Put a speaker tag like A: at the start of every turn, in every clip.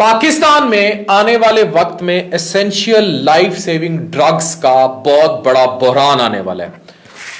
A: पाकिस्तान में आने वाले वक्त में एसेंशियल लाइफ सेविंग ड्रग्स का बहुत बड़ा बहरान आने वाला है।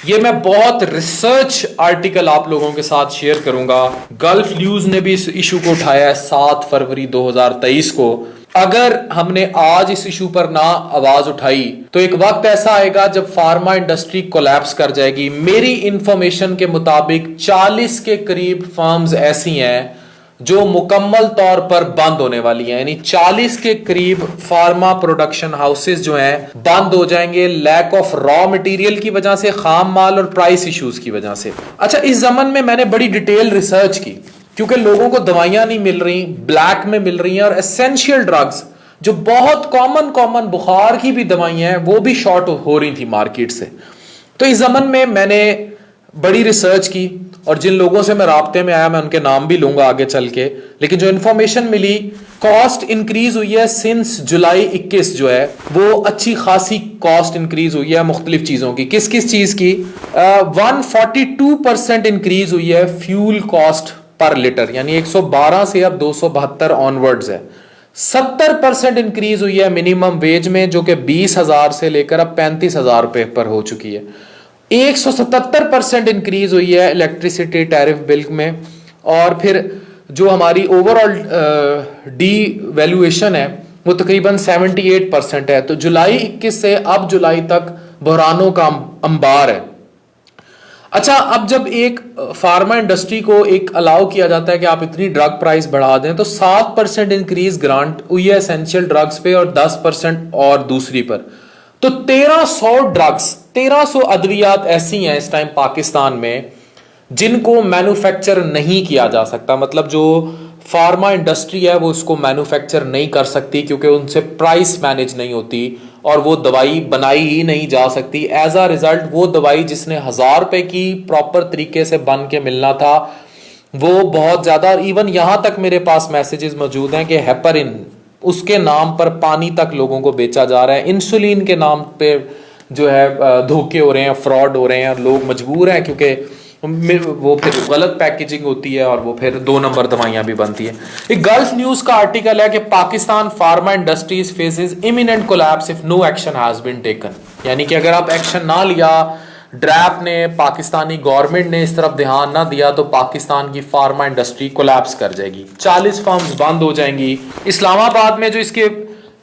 A: ये मैं बहुत रिसर्च आर्टिकल आप लोगों के साथ शेयर करूंगा। गल्फ न्यूज ने भी इस इशू को उठाया है 7 फरवरी 2023 को। अगर हमने आज इस इशू पर ना आवाज उठाई तो एक वक्त ऐसा आएगा जब फार्मा इंडस्ट्री कोलैप्स कर जाएगी। मेरी इंफॉर्मेशन के मुताबिक 40 के करीब फर्म्स ऐसी हैं जो मुकम्मल तौर पर बंद होने वाली हैं, यानी 40 के करीब फार्मा प्रोडक्शन हाउसेस जो हैं बंद हो जाएंगे लैक ऑफ रॉ मटेरियल की वजह से, खाम माल और प्राइस इश्यूज की वजह से। अच्छा, इस जमन में मैंने बड़ी डिटेल रिसर्च की क्योंकि लोगों को दवाइयां नहीं मिल रही, ब्लैक में मिल रही हैं, और एसेंशियल ड्रग्स जो बहुत कॉमन बुखार की भी दवाइयां हैं वो भी शॉर्ट हो रही थी मार्केट से। तो इस जमन में मैंने बड़ी रिसर्च की और जिन लोगों से मैं राब्ते में आया मैं उनके नाम भी लूंगा आगे चल के, लेकिन जो इंफॉर्मेशन मिली, कॉस्ट इंक्रीज हुई है सिंस जुलाई 21 जो है वो अच्छी खासी कॉस्ट इंक्रीज हुई है मुख्तलिफ चीजों की। किस किस चीज की? 142% इंक्रीज हुई है फ्यूल कॉस्ट पर लीटर, यानी 112 से अब 272 ऑनवर्ड्स है। 70% इंक्रीज हुई है मिनिमम वेज में, जो कि 20,000 से लेकर अब 35,000 रुपए पर हो चुकी है। 177% इंक्रीज हुई है इलेक्ट्रिसिटी टैरिफ बिल में, और फिर जो हमारी ओवरऑल डी वैल्यूएशन है वो तकरीबन 78% है। तो जुलाई 21 से अब जुलाई तक बहरानों का अंबार है। अच्छा, अब जब एक फार्मा इंडस्ट्री को एक अलाउ किया जाता है कि आप इतनी ड्रग प्राइस बढ़ा दें, तो 7% इंक्रीज ग्रांट हुई है एसेंशियल ड्रग्स पे और 10% और दूसरी पर। तो 1300 ड्रग्स, 1300 अद्वियात ऐसी हैं इस टाइम पाकिस्तान में जिनको मैन्युफैक्चर नहीं किया जा सकता। मतलब जो फार्मा इंडस्ट्री है वो उसको मैन्युफैक्चर नहीं कर सकती क्योंकि उनसे प्राइस मैनेज नहीं होती और वो दवाई बनाई ही नहीं जा सकती। एज अ रिजल्ट वो दवाई जिसने 1000 रुपए की प्रॉपर तरीके से बन के मिलना था वो बहुत ज्यादा, इवन यहां तक मेरे पास मैसेजेस मौजूद हैं कि हेपरिन उसके नाम पर पानी तक लोगों को बेचा जा रहा है। इंसुलिन के नाम पे जो है धोखे हो रहे हैं, फ्रॉड हो रहे हैं, और लोग मजबूर हैं क्योंकि वो फिर गलत पैकेजिंग होती है और वो फिर 2 नंबर दवाइयां भी बनती है। एक गल्फ न्यूज का आर्टिकल है कि Pakistan pharma industries faces imminent collapse if no action has been taken, यानी कि अगर आप एक्शन ना लिया, ड्रैप ने, पाकिस्तानी गवर्नमेंट ने इस तरफ ध्यान ना दिया तो पाकिस्तान की फार्मा इंडस्ट्री कोलैप्स कर जाएगी। 40 फर्म्स बंद हो जाएंगी। इस्लामाबाद में जो इसके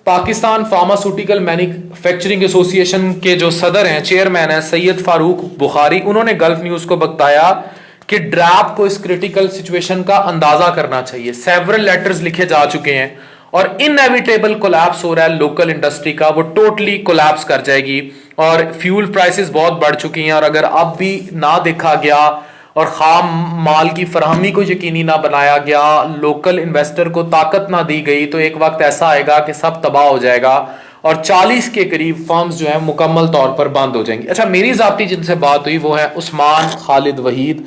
A: पाकिस्तान फार्मास्यूटिकल मैन्युफैक्चरिंग एसोसिएशन के जो सदर हैं, चेयरमैन हैं सैयद फारूक बुखारी, उन्होंने गल्फ न्यूज को बताया कि ड्रैप को इस क्रिटिकल सिचुएशन का अंदाजा करना चाहिए। सेवरल लेटर्स लिखे जा चुके हैं और इनएविटेबल कोलैप्स हो रहा है लोकल इंडस्ट्री का, वो टोटली कोलैप्स कर जाएगी। और फ्यूल प्राइसेस बहुत बढ़ चुकी हैं और अगर अब भी ना देखा गया और खाम माल की फराहमी को यकीनी ना बनाया गया, लोकल इन्वेस्टर को ताकत ना दी गई, तो एक वक्त ऐसा आएगा कि सब तबाह हो जाएगा और 40 के करीब फर्म्स जो है मुकम्मल तौर पर बंद हो जाएंगी। अच्छा, मेरी जाती जिनसे बात हुई वो है उस्मान खालिद वहीद।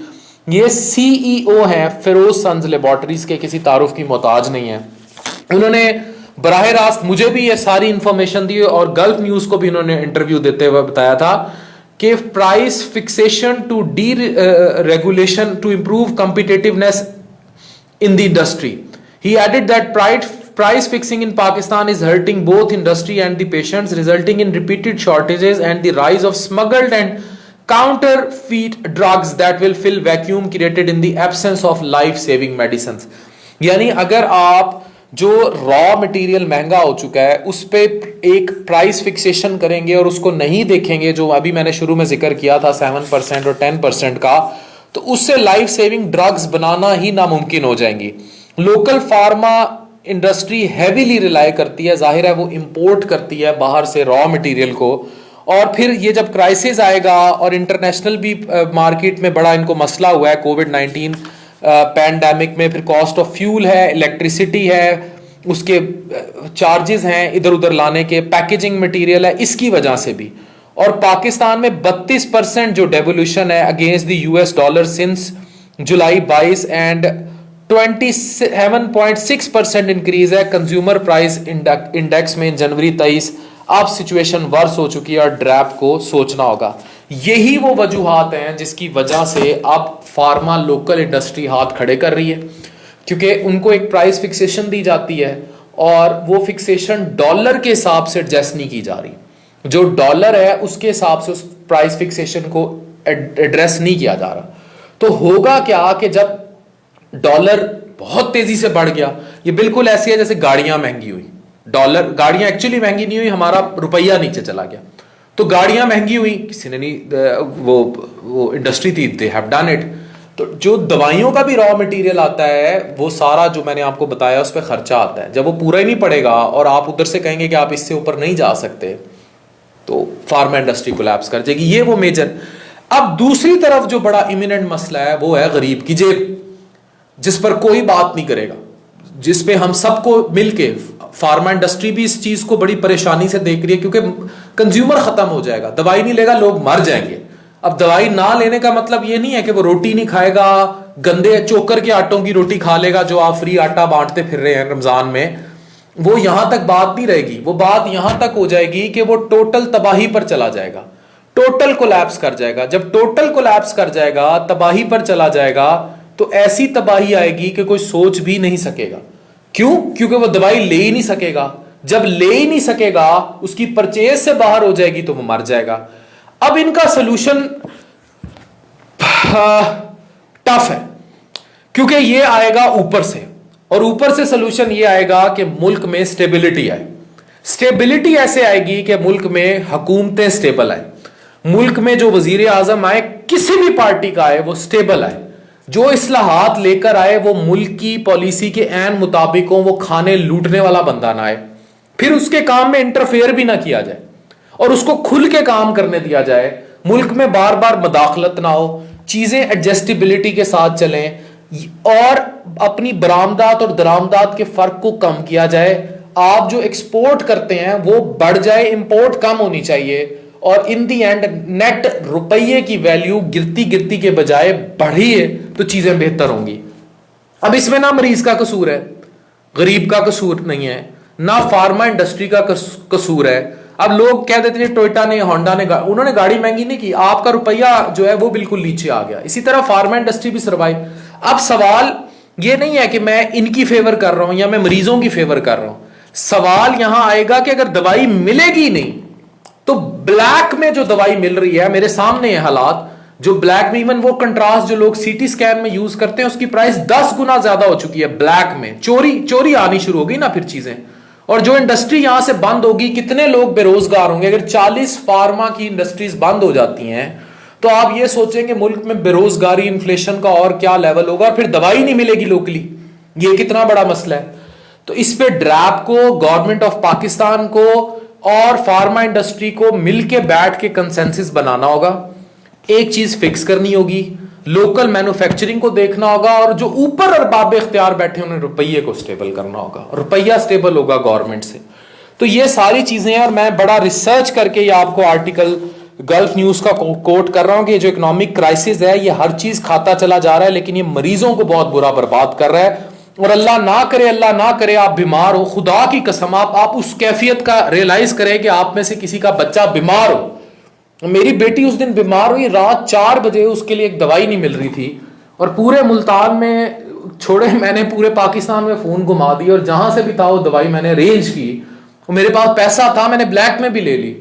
A: ये सीईओ हैं फिरोज सन्स लेबोरेटरीज के, किसी तारुफ की मोहताज नहीं है। उन्होंने बराह रास्त मुझे भी ये सारी इंफॉर्मेशन दी और गल्फ न्यूज को भी उन्होंने इंटरव्यू देते हुए बताया था कि price fixation to deregulation to improve competitiveness in the industry. He added that price fixing in Pakistan is hurting both industry and the patients, resulting in repeated shortages and the rise of smuggled and counterfeit drugs that will fill vacuum created in the absence of life saving medicines। यानी अगर आप जो raw material महंगा हो चुका है उस पे एक प्राइस फिक्सेशन करेंगे और उसको नहीं देखेंगे, जो अभी मैंने शुरू में जिक्र किया था 7% और 10% का, तो उससे लाइफ सेविंग ड्रग्स बनाना ही नामुमकिन हो जाएंगी। Local pharma industry heavily rely करती है, जाहिर है वो इंपोर्ट करती है बाहर से रॉ मटेरियल को, और फिर ये जब क्राइसिस आएगा और इंटरनेशनल भी मार्केट में बड़ा इनको मसला हुआ है कोविड-19 पैंडेमिक में, फिर कॉस्ट ऑफ फ्यूल है, इलेक्ट्रिसिटी है, उसके चार्जेस हैं इधर उधर लाने के, पैकेजिंग मटेरियल है, इसकी वजह से भी। और पाकिस्तान में 32% जो डेवोल्यूशन है against the US dollar since July 22 and 27.6% increase है कंज्यूमर प्राइस इंडेक्स में जनवरी 23। अब सिचुएशन वर्स हो चुकी है और ड्रैप को सोचना होगा। यही वो वजूहात हैं जिसकी वजह से अब फार्मा लोकल इंडस्ट्री हाथ खड़े कर रही है, क्योंकि उनको एक प्राइस फिक्सेशन दी जाती है और वो फिक्सेशन डॉलर के हिसाब से एडजस्ट नहीं की जा रही, जो डॉलर है उसके हिसाब से उस प्राइस फिक्सेशन को एड्रेस नहीं किया जा रहा। तो होगा क्या कि जब डॉलर बहुत तेजी से बढ़ गया, ये बिल्कुल ऐसी है जैसे गाड़ियां महंगी हुई, डॉलर गाड़ियां एक्चुअली महंगी नहीं हुई, हमारा रुपया नीचे चला गया, तो गाड़ियां महंगी हुई, किसी ने नहीं, वो इंडस्ट्री थी, दे हैव डन इट। तो जो दवाइयों का भी रॉ मटेरियल आता है वो सारा जो मैंने आपको बताया उस पर खर्चा आता है, जब वो पूरा ही नहीं पड़ेगा और आप उधर से कहेंगे कि आप इससे ऊपर नहीं जा सकते, तो फार्मा इंडस्ट्री कोलैप्स कर जाएगी। ये वो मेजर। अब दूसरी तरफ जो बड़ा इमिनेंट मसला है वो है गरीब की जेब, जिस पर कोई बात नहीं करेगा, जिस पे हम सबको मिलके, फार्मा इंडस्ट्री भी इस चीज को बड़ी परेशानी से देख रही है क्योंकि कंज्यूमर खत्म हो जाएगा, दवाई नहीं लेगा, लोग मर जाएंगे। अब दवाई ना लेने का मतलब ये नहीं है कि वो रोटी नहीं खाएगा, गंदे चोकर के आटों की रोटी खा लेगा जो आप फ्री आटा बांटते फिर रहे हैं रमजान में, वो यहां तक बात नहीं रहेगी। वो बात यहां तक हो जाएगी कि वो टोटल तबाही पर चला जाएगा, टोटल कोलैप्स कर जाएगा। जब टोटल कोलैप्स कर जाएगा, तबाही पर चला जाएगा, तो ऐसी तबाही आएगी कि कोई सोच भी नहीं सकेगा। क्यों? क्योंकि वो दवाई ले ही नहीं सकेगा। जब ले ही नहीं सकेगा, उसकी परचेज से बाहर हो जाएगी तो वो मर जाएगा। अब इनका सोल्यूशन टफ है क्योंकि ये आएगा ऊपर से, और ऊपर से सोल्यूशन ये आएगा कि मुल्क में स्टेबिलिटी आए। स्टेबिलिटी ऐसे आएगी कि मुल्क में हुकूमतें स्टेबल आए, मुल्क में जो वजीर आजम आए किसी भी पार्टी का आए वो स्टेबल आए, जो इस्लाहात लेकर आए वो मुल्क की पॉलिसी के ऐन मुताबिक हो, वो खाने लूटने वाला बंदा ना आए, फिर उसके काम में इंटरफेयर भी ना किया जाए और उसको खुल के काम करने दिया जाए, मुल्क में बार बार मदाखलत ना हो, चीजें एडजस्टेबिलिटी के साथ चलें और अपनी बरामदात और दरामदात के फर्क को कम किया जाए। आप जो एक्सपोर्ट करते हैं वो बढ़ जाए, इंपोर्ट कम होनी चाहिए, और इन दी एंड नेट रुपये की वैल्यू गिरती गिरती के बजाय बढ़ी है तो चीजें बेहतर होंगी। अब इसमें ना मरीज का कसूर है, गरीब का कसूर नहीं है, ना फार्मा इंडस्ट्री का कसूर है। अब लोग कह देते हैं टोयोटा ने, होंडा ने, उन्होंने गाड़ी महंगी नहीं की, आपका रुपया जो है वो बिल्कुल नीचे आ गया। इसी तरह फार्मा इंडस्ट्री भी सर्वाइव। अब सवाल ये नहीं है कि मैं इनकी फेवर कर रहा हूं या मैं मरीजों की फेवर कर रहा हूं, सवाल यहां आएगा कि अगर दवाई मिलेगी नहीं तो ब्लैक में जो दवाई मिल रही है, मेरे सामने है हालात, जो ब्लैक में इवन वो कंट्रास्ट जो लोग सीटी स्कैन में यूज करते हैं उसकी प्राइस 10 गुना ज्यादा हो चुकी है ब्लैक में। चोरी आनी शुरू होगी ना फिर चीजें, और जो इंडस्ट्री यहां से बंद होगी, कितने लोग बेरोजगार होंगे। अगर 40 फार्मा की इंडस्ट्रीज बंद हो जाती हैं तो आप ये सोचेंगे मुल्क में बेरोजगारी, इन्फ्लेशन का और क्या लेवल होगा, फिर दवाई नहीं मिलेगी लोकली, ये कितना बड़ा मसला है। तो इस पे ड्रैप को, गवर्नमेंट ऑफ पाकिस्तान को और फार्मा इंडस्ट्री को मिलके बैठ के कंसेंसस बनाना होगा। एक चीज फिक्स करनी होगी, लोकल मैन्युफैक्चरिंग को देखना होगा, और जो ऊपर अरबाब इख्तियार बैठे उन्हें रुपये को स्टेबल करना होगा, रुपया स्टेबल होगा गवर्नमेंट से। तो ये सारी चीजें हैं, और मैं बड़ा रिसर्च करके ये आपको आर्टिकल गल्फ न्यूज का कोट कर रहा हूं कि जो इकोनॉमिक क्राइसिस है ये हर चीज खाता चला जा रहा है, लेकिन ये मरीजों को बहुत बुरा बर्बाद कर रहा है। और अल्लाह ना करे आप बीमार हो, खुदा की कसम आप उस कैफियत का रियलाइज करें कि आप में से किसी का बच्चा बीमार हो। मेरी बेटी उस दिन बीमार हुई, रात 4 बजे उसके लिए एक दवाई नहीं मिल रही थी, और पूरे मुल्तान में छोड़े, मैंने पूरे पाकिस्तान में फोन घुमा दी, और जहां से भी था वो दवाई मैंने अरेंज की, और मेरे पास पैसा था, मैंने ब्लैक में भी ले ली।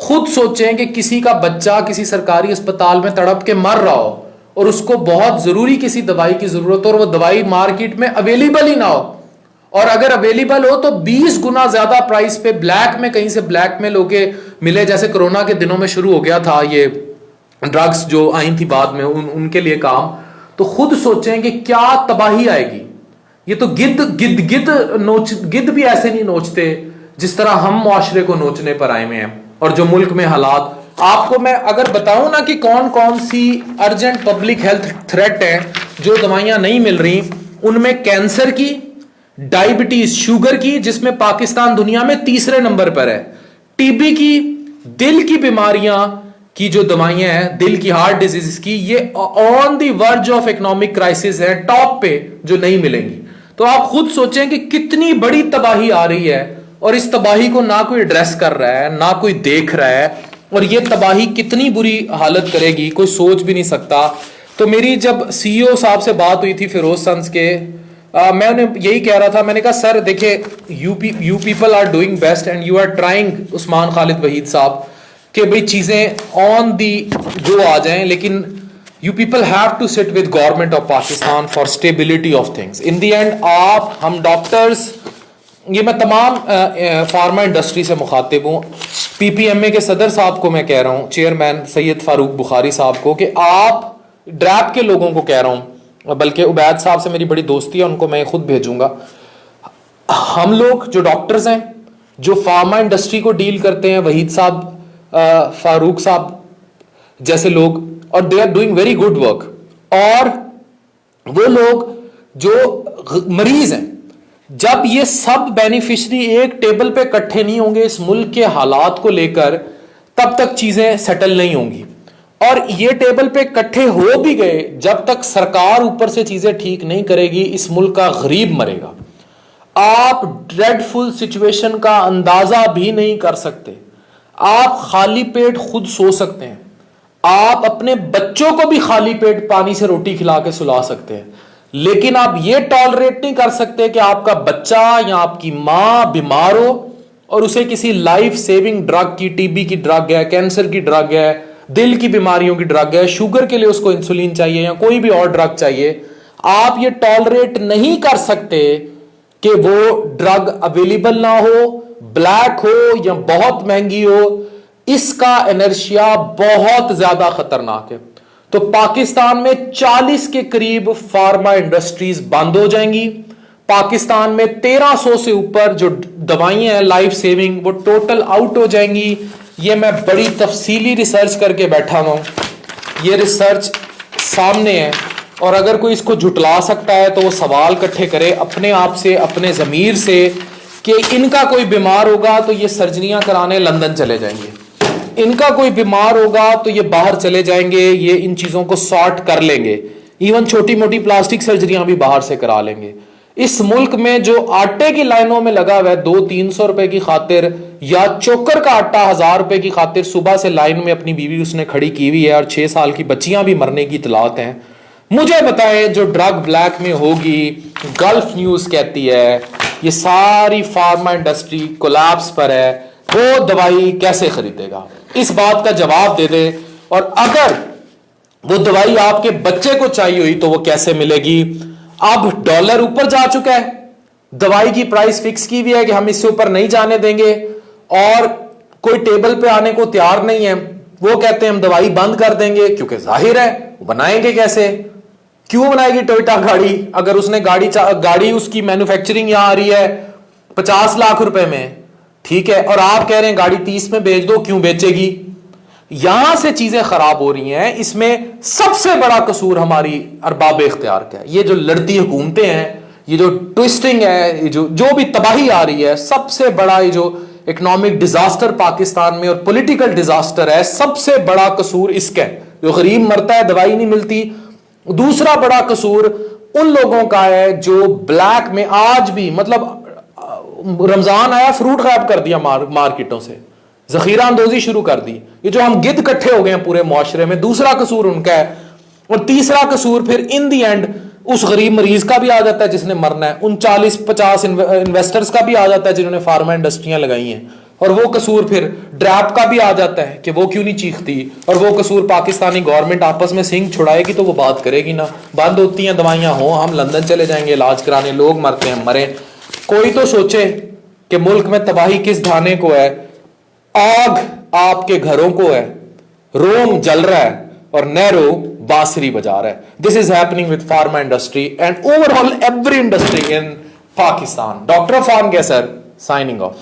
A: खुद सोचें कि किसी का बच्चा किसी सरकारी अस्पताल में तड़प के मर रहा हो और उसको बहुत जरूरी किसी दवाई की जरूरत हो, और वो दवाई मार्केट में अवेलेबल ही ना हो, और अगर अवेलेबल हो तो 20 गुना ज्यादा प्राइस पे ब्लैक में, कहीं से ब्लैक में लोगे मिले, जैसे कोरोना के दिनों में शुरू हो गया था ये ड्रग्स जो आई थी बाद में उनके लिए काम। तो खुद सोचें कि क्या तबाही आएगी। ये तो गिद्ध भी ऐसे नहीं नोचते जिस तरह हम मुआशरे को नोचने पर आए हुए हैं, और जो मुल्क में हालात। आपको मैं अगर बताऊं ना कि कौन कौन सी अर्जेंट पब्लिक हेल्थ थ्रेट है जो दवाइयां नहीं मिल रही, उनमें कैंसर की, डायबिटीज शुगर की, जिसमें पाकिस्तान दुनिया में 3रे नंबर पर है, टीबी की, दिल की बीमारियां की जो दवाइयां हैं, दिल की, हार्ट डिजीज की, ये on the verge of economic crisis है, टॉप पे जो नहीं मिलेंगी। तो आप खुद सोचें कि कितनी बड़ी तबाही आ रही है, और इस तबाही को ना कोई एड्रेस कर रहा है, ना कोई देख रहा है, और ये तबाही कितनी बुरी हालत करेगी कोई सोच भी नहीं सकता। तो मेरी जब सीईओ साहब से बात हुई थी फिरोज सन्स के, मैंने यही कह रहा था, मैंने कहा सर देखिए you people are doing best and you are trying Usman Khalid Waheed sahab कि भाई चीजें ऑन दी गो आ जाएं, लेकिन you people have to sit with government of Pakistan for stability of things. In the end आप, हम डॉक्टर्स, ये मैं तमाम फार्मा इंडस्ट्री से मुखातिब हूँ, पीपीएमए के सदर साहब को मैं कह रहा हूँ, चेयरमैन सैयद फारूक बुखारी साहब को, कि आप ड्रैप के लोगों को कह रहा हूँ, बल्कि उबैद साहब से मेरी बड़ी दोस्ती है, उनको मैं खुद भेजूंगा। हम लोग जो डॉक्टर्स हैं, जो फार्मा इंडस्ट्री को डील करते हैं, वहीद साहब, फारूक साहब जैसे लोग, और they are doing very good work, और वो लोग जो मरीज हैं, जब ये सब बेनिफिशरी एक टेबल पे इकट्ठे नहीं होंगे इस मुल्क के हालात को लेकर, तब तक चीजें सेटल नहीं होंगी। और ये टेबल पे इकट्ठे हो भी गए, जब तक सरकार ऊपर से चीजें ठीक नहीं करेगी, इस मुल्क का गरीब मरेगा। आप ड्रेडफुल सिचुएशन का अंदाजा भी नहीं कर सकते। आप खाली पेट खुद सो सकते हैं, आप अपने बच्चों को भी खाली पेट पानी से रोटी खिला के सुला सकते हैं, लेकिन आप ये टॉलरेट नहीं कर सकते कि आपका बच्चा या आपकी मां बीमार हो और उसे किसी लाइफ सेविंग ड्रग की, टीबी की ड्रग है, कैंसर की ड्रग है, दिल की बीमारियों की ड्रग है, शुगर के लिए उसको इंसुलिन चाहिए या कोई भी और ड्रग चाहिए, आप ये टॉलरेट नहीं कर सकते कि वो ड्रग अवेलेबल ना हो, ब्लैक हो या बहुत महंगी हो। इसका इनर्शिया बहुत ज्यादा खतरनाक है। तो पाकिस्तान में 40 के करीब फार्मा इंडस्ट्रीज बंद हो जाएंगी। पाकिस्तान में 1300 से ऊपर जो दवाइयां हैं लाइफ सेविंग, वो टोटल आउट हो जाएंगी। ये मैं बड़ी तफसीली रिसर्च करके बैठा हुआ हूं, ये रिसर्च सामने है, और अगर कोई इसको झुटला सकता है तो वो सवाल इकट्ठे करे अपने आप से, अपने जमीर से, कि इनका कोई बीमार होगा तो ये सर्जरियां कराने लंदन चले जाएंगे, इनका कोई बीमार होगा तो ये बाहर चले जाएंगे, ये इन चीजों को सॉर्ट कर लेंगे, इवन छोटी मोटी प्लास्टिक सर्जरियां भी बाहर से करा लेंगे। इस मुल्क में जो आटे की लाइनों में लगा हुआ है 200-300 रुपए की खातिर, या चोकर का आटा 1000 रुपए की खातिर सुबह से लाइन में अपनी बीवी उसने खड़ी की हुई है, और 6 साल की बच्चियां भी मरने की इतलात हैं। मुझे बताएं, जो ड्रग ब्लैक में होगी, गल्फ न्यूज कहती है ये सारी फार्मा इंडस्ट्री कोलैप्स पर है, वो दवाई कैसे खरीदेगा? इस बात का जवाब दे दे। और अगर वो दवाई आपके बच्चे को चाहिए हुई तो वो कैसे मिलेगी? अब डॉलर ऊपर जा चुका है, दवाई की प्राइस फिक्स की हुई है कि हम इससे ऊपर नहीं जाने देंगे, और कोई टेबल पे आने को तैयार नहीं है। वो कहते हैं हम दवाई बंद कर देंगे, क्योंकि जाहिर है बनाएंगे कैसे? क्यों बनाएगी टोयोटा गाड़ी? अगर उसने गाड़ी उसकी मैन्युफैक्चरिंग यहां आ रही है 50 लाख रुपए में, ठीक है, और आप कह रहे हैं गाड़ी 30 में बेच दो, क्यों बेचेगी? यहां से चीजें खराब हो रही हैं। इसमें सबसे बड़ा कसूर हमारी अरबाब इख्तियार का है। ये जो लड़ती हुकूमतें हैं, ये जो ट्विस्टिंग है, ये जो भी तबाही आ रही है, सबसे बड़ा ये जो इकोनॉमिक डिजास्टर पाकिस्तान में और पॉलिटिकल डिजास्टर है, सबसे बड़ा कसूर इसका है। जो गरीब मरता है, दवाई नहीं मिलती। दूसरा बड़ा कसूर उन लोगों का है जो ब्लैक में आज भी, मतलब रमजान आया, फ्रूट गायब कर दिया मार्केटों से, जखीरा अंदोजी शुरू कर दी। ये जो हम गिद्ध इकट्ठे हो गए हैं पूरे मुआशरे में, दूसरा कसूर उनका है। और तीसरा कसूर फिर इन दी एंड उस गरीब मरीज का भी आ जाता है जिसने मरना है, उन 40-50 इन्वेस्टर्स का भी आ जाता है जिन्होंने फार्मा इंडस्ट्रियां लगाई हैं। और वो कसूर फिर ड्रैप का भी आ जाता है कि वो क्यों नहीं चीखती। और वो कसूर पाकिस्तानी गवर्नमेंट आपस में सिंह छुड़ाएगी तो वो बात करेगी ना। बंद होती हैं दवाइयां, हो हम लंदन चले जाएंगे इलाज कराने, लोग मरते हैं, मरे। कोई तो सोचे कि मुल्क में तबाही किस धाने को है। आग आपके घरों को है, रोम जल रहा है और नेहरू बांसुरी बजा रहा है। This is happening with pharma industry and overall every industry in Pakistan. Doctor pharm के सर साइनिंग ऑफ।